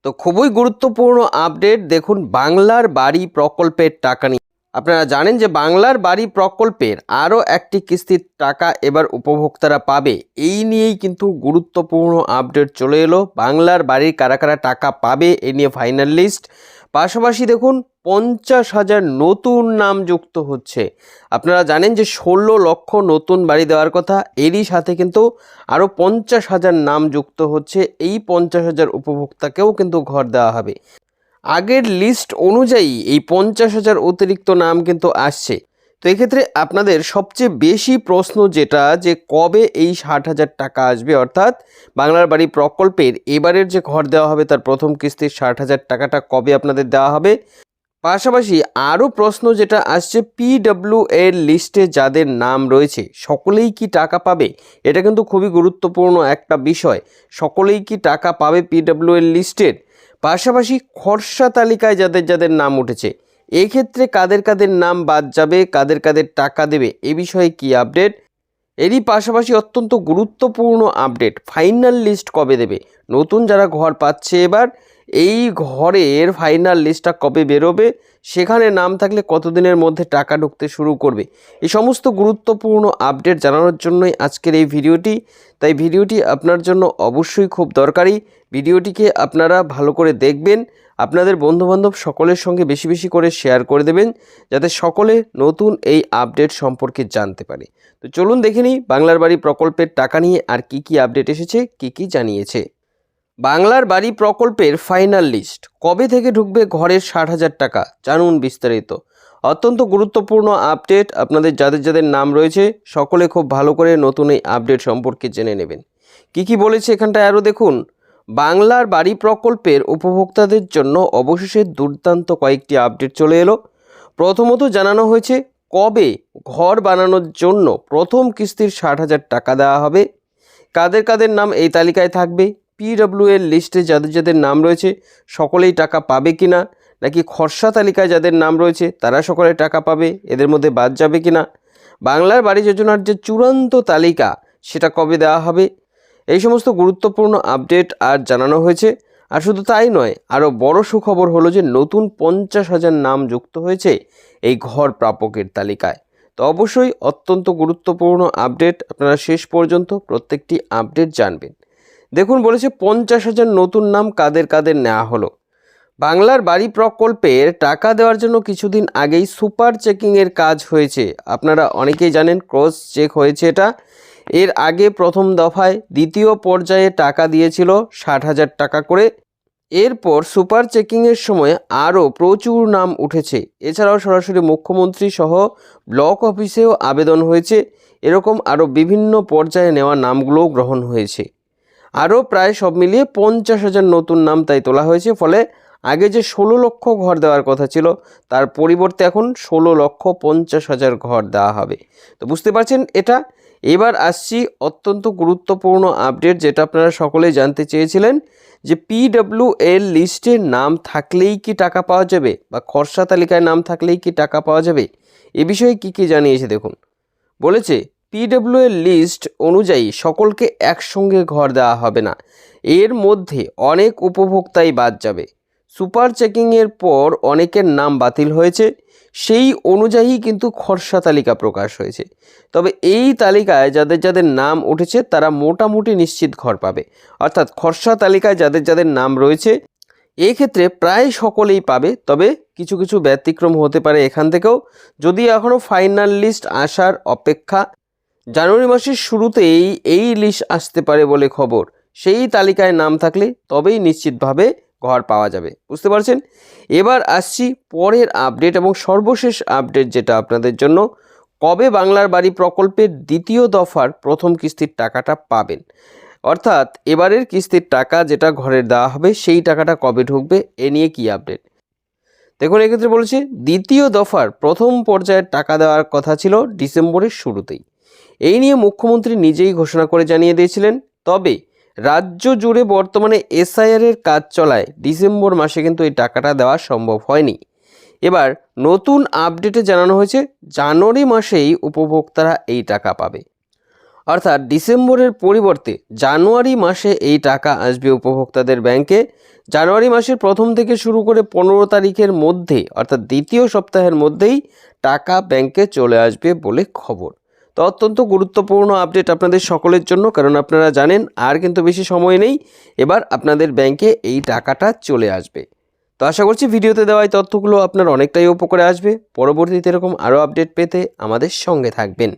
তো খুবই গুরুত্বপূর্ণ আপডেট দেখুন বাংলার বাড়ি প্রকল্পের টাকা নিয়ে। আপনারা জানেন যে বাংলার বাড়ি প্রকল্পের আরও একটি কিস্তির টাকা এবার উপভোক্তারা পাবে। এই নিয়েই কিন্তু গুরুত্বপূর্ণ আপডেট চলে এলো। বাংলার বাড়ির কারা কারা টাকা পাবে এই নিয়ে ফাইনাল লিস্ট। পাশাপাশি দেখুন 50,000 নতুন নাম যুক্ত হচ্ছে। আপনারা জানেন যে 16 লক্ষ নতুন বাড়ি দেওয়ার কথা, এরই সাথে কিন্তু আরও 50,000 নাম যুক্ত হচ্ছে। এই 50,000 উপভোক্তাকেও কিন্তু ঘর দেওয়া হবে। আগের লিস্ট অনুযায়ী এই 50,000 অতিরিক্ত নাম কিন্তু আসছে। তো এক্ষেত্রে আপনাদের সবচেয়ে বেশি প্রশ্ন যেটা, যে কবে এই 60,000 টাকা আসবে, অর্থাৎ বাংলার বাড়ি প্রকল্পের এবারের যে ঘর দেওয়া হবে তার প্রথম কিস্তির 60,000 টাকাটা কবে আপনাদের দেওয়া হবে। পাশাপাশি আরও প্রশ্ন যেটা আসছে, পিডব্লিউ এর লিস্টে যাদের নাম রয়েছে সকলেই কি টাকা পাবে। এটা কিন্তু খুবই গুরুত্বপূর্ণ একটা বিষয়। সকলেই কি টাকা পাবে পিডব্লিউ এর লিস্টের। পাশাপাশি খরচা তালিকায় যাদের যাদের নাম উঠেছে এক্ষেত্রে কাদের কাদের নাম বাদ যাবে, কাদের কাদের টাকা দেবে, এ বিষয়ে কি আপডেট। এরই পাশাপাশি অত্যন্ত গুরুত্বপূর্ণ আপডেট, ফাইনাল লিস্ট কবে দেবে। নতুন যারা ঘর পাচ্ছে এবার, এই ঘরের ফাইনাল লিস্টটা কবে বেরোবে, সেখানে নাম থাকলে কতদিনের মধ্যে টাকা ঢুকতে শুরু করবে। এই সমস্ত গুরুত্বপূর্ণ আপডেট জানানোর জন্যই আজকের এই ভিডিওটি। তাই ভিডিওটি আপনার জন্য অবশ্যই খুব দরকারি। ভিডিওটিকে আপনারা ভালো করে দেখবেন, আপনাদের বন্ধুবান্ধব সকলের সঙ্গে বেশি বেশি করে শেয়ার করে দেবেন, যাতে সকলে নতুন এই আপডেট সম্পর্কে জানতে পারে। তো চলুন দেখে নিই বাংলার বাড়ি প্রকল্পের টাকা নিয়ে আর কি কি আপডেট এসেছে, কি কি জানিয়েছে। বাংলার বাড়ি প্রকল্পের ফাইনাল লিস্ট, কবে থেকে ঢুকবে ঘরের 60,000 টাকা, জানুন বিস্তারিত। অত্যন্ত গুরুত্বপূর্ণ আপডেট, আপনাদের যাদের যাদের নাম রয়েছে সকলে খুব ভালো করে নতুন এই আপডেট সম্পর্কে জেনে নেবেন। কি কি বলেছে এখানটায় আরও দেখুন। বাংলার বাড়ি প্রকল্পের উপভোক্তাদের জন্য অবশেষে দুর্দান্ত কয়েকটি আপডেট চলে এলো। প্রথমত জানানো হয়েছে কবে ঘর বানানোর জন্য প্রথম কিস্তির 60,000 টাকা দেওয়া হবে, কাদের কাদের নাম এই তালিকায় থাকবে, পিডব্লিউ এর লিস্টে যাদের যাদের নাম রয়েছে সকলেই টাকা পাবে কিনা, নাকি খরচা তালিকায় যাদের নাম রয়েছে তারা সকলে টাকা পাবে, এদের মধ্যে বাদ যাবে কিনা, বাংলার বাড়ি যোজনার যে চূড়ান্ত তালিকা সেটা কবে দেওয়া হবে। এই সমস্ত গুরুত্বপূর্ণ আপডেট আর জানানো হয়েছে। আর শুধু তাই নয়, আরও বড় সুখবর হলো যে নতুন 50,000 নাম যুক্ত হয়েছে এই ঘর প্রাপকের তালিকায়। তো অবশ্যই অত্যন্ত গুরুত্বপূর্ণ আপডেট, আপনারা শেষ পর্যন্ত প্রত্যেকটি আপডেট জানবেন। দেখুন বলেছে 50,000 নতুন নাম কাদের কাদের নেওয়া হলো। বাংলার বাড়ি প্রকল্পের টাকা দেওয়ার জন্য কিছুদিন আগেই সুপার চেকিংয়ের কাজ হয়েছে। আপনারা অনেকেই জানেন, ক্রস চেক হয়েছে এটা। এর আগে প্রথম দফায় দ্বিতীয় পর্যায়ে টাকা দিয়েছিল 60,000 টাকা করে। এরপর সুপার চেকিংয়ের সময় আরও প্রচুর নাম উঠেছে। এছাড়াও সরাসরি মুখ্যমন্ত্রী সহ ব্লক অফিসেও আবেদন হয়েছে। এরকম আরও বিভিন্ন পর্যায়ে নেওয়া নামগুলোও গ্রহণ হয়েছে। আরও প্রায় সব মিলিয়ে 50,000 নতুন নাম তাই তোলা হয়েছে। ফলে আগে যে 16 লক্ষ ঘর দেওয়ার কথা ছিল তার পরিবর্তে এখন 16,50,000 ঘর দেওয়া হবে। তো বুঝতে পারছেন এটা। এবার আসছি অত্যন্ত গুরুত্বপূর্ণ আপডেট, যেটা আপনারা সকলেই জানতে চেয়েছিলেন, যে পিডব্লিউ এর লিস্টে নাম থাকলেই কি টাকা পাওয়া যাবে, বা খরচা তালিকায় নাম থাকলেই কি টাকা পাওয়া যাবে। এ বিষয়ে কি কি জানিয়েছে দেখুন। বলেছে পিডব্লিউ এর লিস্ট অনুযায়ী সকলকে একসঙ্গে ঘর দেওয়া হবে না, এর মধ্যে অনেক উপভোক্তাই বাদ যাবে। সুপার চেকিংয়ের পর অনেকের নাম বাতিল হয়েছে, সেই অনুযায়ী কিন্তু খরচা তালিকা প্রকাশ হয়েছে। তবে এই তালিকায় যাদের যাদের নাম উঠেছে তারা মোটামুটি নিশ্চিত ঘর পাবে। অর্থাৎ খরচা তালিকায় যাদের যাদের নাম রয়েছে এক্ষেত্রে প্রায় সকলেই পাবে। তবে কিছু কিছু ব্যতিক্রম হতে পারে এখান থেকেও, যদি এখনও ফাইনাল লিস্ট আসার অপেক্ষা। জানুয়ারি মাসের শুরুতেই এই লিস্ট আসতে পারে বলে খবর। সেই তালিকায় নাম থাকলে তবেই নিশ্চিতভাবে ঘর পাওয়া যাবে। বুঝতে পারছেন। এবার আসছি পরের আপডেট এবং সর্বশেষ আপডেট, যেটা আপনাদের জন্য, কবে বাংলার বাড়ি প্রকল্পের দ্বিতীয় দফার প্রথম কিস্তির টাকাটা পাবেন। অর্থাৎ এবারের কিস্তির টাকা যেটা ঘরের দেওয়া হবে সেই টাকাটা কবে ঢুকবে, এ নিয়ে কি আপডেট দেখুন। এক্ষেত্রে বলেছে দ্বিতীয় দফার প্রথম পর্যায়ের টাকা দেওয়ার কথা ছিল ডিসেম্বরের শুরুতেই। এই নিয়ে মুখ্যমন্ত্রী নিজেই ঘোষণা করে জানিয়ে দিয়েছিলেন। তবে রাজ্য জুড়ে বর্তমানে এসআইআর এর কাজ চলায় ডিসেম্বর মাসে কিন্তু এই টাকাটা দেওয়া সম্ভব হয়নি। এবার নতুন আপডেটে জানানো হয়েছে জানুয়ারি মাসেই উপভোক্তারা এই টাকা পাবে। অর্থাৎ ডিসেম্বরের পরিবর্তে জানুয়ারি মাসে এই টাকা আসবে উপভোক্তাদের ব্যাংকে। জানুয়ারি মাসের প্রথম থেকে শুরু করে 15 তারিখের মধ্যে অর্থাৎ দ্বিতীয় সপ্তাহের মধ্যেই টাকা ব্যাংকে চলে আসবে বলে খবর। তো অত্যন্ত গুরুত্বপূর্ণ আপডেট আপনাদের সকলের জন্য, কারণ আপনারা জানেন আর কিন্তু বেশি সময় নেই, এবার আপনাদের ব্যাংকে এই টাকাটা চলে আসবে। তো আশা করছি ভিডিওতে দেওয়া এই তথ্যগুলো আপনার অনেকটাই উপকারে আসবে। পরবর্তীতে এরকম আরও আপডেট পেতে আমাদের সঙ্গে থাকবেন।